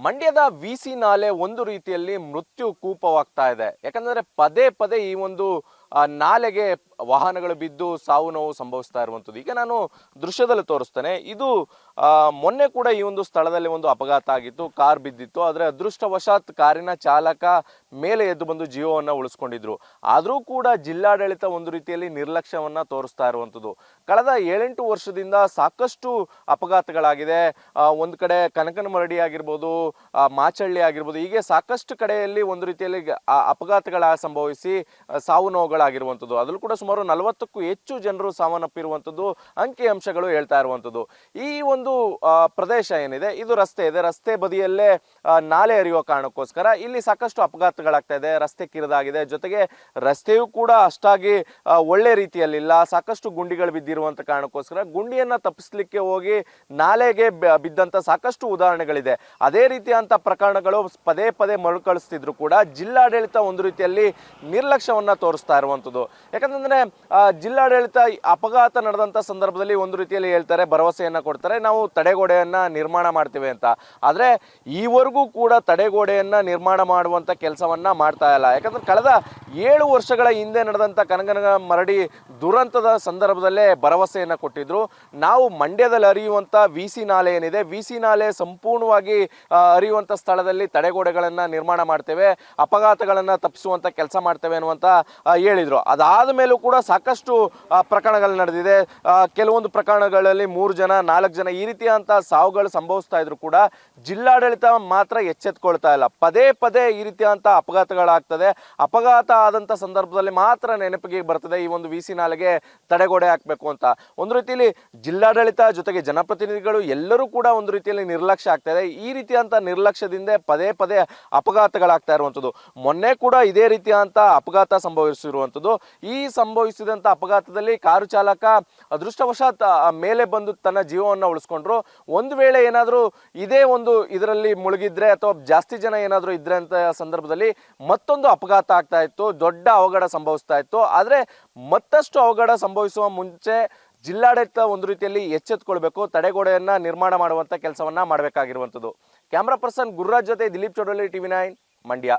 ಮಂಡ್ಯದ ವಿಸಿ ನಾಲೆ ಒಂದು ರೀತಿಯಲ್ಲಿ ಮೃತ್ಯು ಕೂಪವಾಗ್ತಾ ಇದೆ. ಯಾಕಂದ್ರೆ ಪದೇ ಪದೇ ಈ ಒಂದು ನಾಲೆಗೆ ವಾಹನಗಳು ಬಿದ್ದು ಸಾವು ನೋವು ಸಂಭವಿಸ್ತಾ ಇರುವಂಥದ್ದು. ಈಗ ನಾನು ದೃಶ್ಯದಲ್ಲಿ ತೋರಿಸ್ತೇನೆ. ಇದು ಮೊನ್ನೆ ಕೂಡ ಈ ಒಂದು ಸ್ಥಳದಲ್ಲಿ ಒಂದು ಅಪಘಾತ ಆಗಿತ್ತು, ಕಾರ್ ಬಿದ್ದಿತ್ತು. ಆದರೆ ಅದೃಷ್ಟವಶಾತ್ ಕಾರಿನ ಚಾಲಕ ಮೇಲೆ ಎದ್ದು ಬಂದು ಜೀವವನ್ನು ಉಳಿಸ್ಕೊಂಡಿದ್ರು. ಆದರೂ ಕೂಡ ಜಿಲ್ಲಾಡಳಿತ ಒಂದು ರೀತಿಯಲ್ಲಿ ನಿರ್ಲಕ್ಷ್ಯವನ್ನ ತೋರಿಸ್ತಾ ಇರುವಂಥದ್ದು. ಕಳೆದ 7-8 ವರ್ಷದಿಂದ ಸಾಕಷ್ಟು ಅಪಘಾತಗಳಾಗಿದೆ. ಒಂದು ಕಡೆ ಕನಕನಮರಡಿ ಆಗಿರ್ಬೋದು, ಮಾಚಳ್ಳಿ ಆಗಿರ್ಬೋದು, ಹೀಗೆ ಸಾಕಷ್ಟು ಕಡೆಯಲ್ಲಿ ಒಂದು ರೀತಿಯಲ್ಲಿ ಅಪಘಾತಗಳ ಸಂಭವಿಸಿ ಸಾವು ನೋವುಗಳಾಗಿರುವಂಥದ್ದು. ಅದರಲ್ಲೂ ಕೂಡ ಸುಮಾರು 40ಕ್ಕೂ ಹೆಚ್ಚು ಜನರು ಸಾವನ್ನಪ್ಪಿರುವಂಥದ್ದು ಅಂಕಿಅಂಶಗಳು ಹೇಳ್ತಾ ಇರುವಂಥದ್ದು. ಈ ಒಂದು ಪ್ರದೇಶ ಏನಿದೆ, ಇದು ರಸ್ತೆ ಇದೆ. ರಸ್ತೆ ಬದಿಯಲ್ಲೇ ನಾಲೆ ಹರಿಯುವ ಕಾರಣಕ್ಕೋಸ್ಕರ ಇಲ್ಲಿ ಸಾಕಷ್ಟು ಅಪಘಾತಗಳಾಗ್ತಾ ಇದೆ. ರಸ್ತೆ ಕಿರಿದಾಗಿದೆ. ಜೊತೆಗೆ ರಸ್ತೆಯೂ ಕೂಡ ಅಷ್ಟಾಗಿ ಒಳ್ಳೆ ರೀತಿಯಲ್ಲಿಲ್ಲ. ಸಾಕಷ್ಟು ಗುಂಡಿಗಳು ಬಿದ್ದಿರುವಂತ ಕಾರಣಕ್ಕೋಸ್ಕರ ಗುಂಡಿಯನ್ನ ತಪ್ಪಿಸ್ಲಿಕ್ಕೆ ಹೋಗಿ ನಾಲೆಗೆ ಬಿದ್ದಂತ ಸಾಕಷ್ಟು ಉದಾಹರಣೆಗಳಿದೆ. ಅದೇ ರೀತಿಯಂತ ಪ್ರಕರಣಗಳು ಪದೇ ಪದೇ ಮರುಕಳಿಸ್ತಿದ್ರು ಕೂಡ ಜಿಲ್ಲಾಡಳಿತ ಒಂದು ರೀತಿಯಲ್ಲಿ ನಿರ್ಲಕ್ಷ್ಯವನ್ನ ತೋರಿಸ್ತಾ ಇರುವಂಥದ್ದು. ಯಾಕಂತಂದ್ರೆ ಜಿಲ್ಲಾಡಳಿತ ಅಪಘಾತ ನಡೆದಂತ ಸಂದರ್ಭದಲ್ಲಿ ಒಂದು ರೀತಿಯಲ್ಲಿ ಹೇಳ್ತಾರೆ, ಭರವಸೆಯನ್ನ ಕೊಡ್ತಾರೆ, ನಾವು ತಡೆಗೋಡೆಯನ್ನ ನಿರ್ಮಾಣ ಮಾಡ್ತೇವೆ ಅಂತ. ಆದ್ರೆ ಈವರೆಗೂ ಕೂಡ ತಡೆಗೋಡೆಯನ್ನ ನಿರ್ಮಾಣ ಮಾಡುವಂತ ಕೆಲಸವನ್ನ ಮಾಡ್ತಾ ಇಲ್ಲ. ಯಾಕಂದ್ರೆ ಕಳೆದ 7 ವರ್ಷಗಳ ಹಿಂದೆ ನಡೆದಂತ ಕನಕನಮರಡಿ ದುರಂತದ ಸಂದರ್ಭದಲ್ಲೇ ಭರವಸೆಯನ್ನ ಕೊಟ್ಟಿದ್ರು. ನಾವು ಮಂಡ್ಯದಲ್ಲಿ ಹರಿಯುವಂತ ವಿಸಿ ನಾಲೆ ಏನಿದೆ, ವಿಸಿ ನಾಲೆ ಸಂಪೂರ್ಣವಾಗಿ ಹರಿಯುವಂತ ಸ್ಥಳದಲ್ಲಿ ತಡೆಗೋಡೆಗಳನ್ನ ನಿರ್ಮಾಣ ಮಾಡ್ತೇವೆ, ಅಪಘಾತಗಳನ್ನ ತಪ್ಪಿಸುವಂತ ಕೆಲಸ ಮಾಡ್ತೇವೆ ಅನ್ನುವಂತ ಹೇಳಿದ್ರು. ಅದಾದ ಮೇಲೂ ಕೂಡ ಸಾಕಷ್ಟು ಪ್ರಕರಣಗಳು ನಡೆದಿದೆ. ಕೆಲವೊಂದು ಪ್ರಕರಣಗಳಲ್ಲಿ 3 ಜನ 4 ಜನ ಈ ರೀತಿಯಂತ ಸಾವುಗಳು ಸಂಭವಿಸ್ತಾ ಇದ್ರು ಕೂಡ ಜಿಲ್ಲಾಡಳಿತ ಮಾತ್ರ ಎಚ್ಚೆತ್ಕೊಳ್ತಾ ಇಲ್ಲ. ಪದೇ ಪದೇ ಈ ರೀತಿಯಂತ ಅಪಘಾತಗಳಾಗ್ತದೆ. ಅಪಘಾತ ಆದಂತ ಸಂದರ್ಭದಲ್ಲಿ ಮಾತ್ರ ನೆನಪಿಗೆ ಬರ್ತದೆ ಈ ಒಂದು ವಿಸಿ ನಾಲೆಗೆ ತಡೆಗೋಡೆ ಹಾಕಬೇಕು ಅಂತ. ಒಂದು ರೀತಿಯಲ್ಲಿ ಜಿಲ್ಲಾಡಳಿತ ಜೊತೆಗೆ ಜನಪ್ರತಿನಿಧಿಗಳು ಎಲ್ಲರೂ ಕೂಡ ಒಂದು ರೀತಿಯಲ್ಲಿ ನಿರ್ಲಕ್ಷ್ಯ ಆಗ್ತಾ ಇದೆ. ಈ ರೀತಿಯಂತ ನಿರ್ಲಕ್ಷ್ಯದಿಂದ ಪದೇ ಪದೇ ಅಪಘಾತಗಳಾಗ್ತಾ ಇರುವಂಥದ್ದು. ಮೊನ್ನೆ ಕೂಡ ಇದೇ ರೀತಿಯಂತ ಅಪಘಾತ ಸಂಭವಿಸಿರುವಂಥದ್ದು. ಈ ಸಂಭವಿಸಿದಂತ ಅಪಘಾತದಲ್ಲಿ ಕಾರು ಚಾಲಕ ಅದೃಷ್ಟವಶಾತ್ ಮೇಲೆ ಬಂದು ತನ್ನ ಜೀವವನ್ನು ಉಳಿಸ್ಕೊಂಡ್ರು. ಒಂದು ವೇಳೆ ಏನಾದರೂ ಇದೇ ಒಂದು ಇದರಲ್ಲಿ ಮುಳುಗಿದ್ರೆ ಅಥವಾ ಜಾಸ್ತಿ ಜನ ಏನಾದರೂ ಇದ್ರೆ ಅಂತ ಸಂದರ್ಭದಲ್ಲಿ ಮತ್ತೊಂದು ಅಪಘಾತ ಆಗ್ತಾ ಇತ್ತು, ದೊಡ್ಡ ಅವಘಡ ಸಂಭವಿಸ್ತಾ ಇತ್ತು. ಆದ್ರೆ ಮತ್ತಷ್ಟು ಅವಘಡ ಸಂಭವಿಸುವ ಮುಂಚೆ ಜಿಲ್ಲಾಡಳಿತ ಒಂದು ರೀತಿಯಲ್ಲಿ ಎಚ್ಚೆತ್ತುಕೊಳ್ಬೇಕು, ತಡೆಗೋಡೆಯನ್ನ ನಿರ್ಮಾಣ ಮಾಡುವಂತ ಕೆಲಸವನ್ನ ಮಾಡಬೇಕಾಗಿರುವಂಥದ್ದು. ಕ್ಯಾಮ್ರಾ ಪರ್ಸನ್ ಗುರುರಾಜ್ ಜೊತೆ ದಿಲೀಪ್ ಚೋಡಳ್ಳಿ, TV9 ಮಂಡ್ಯ.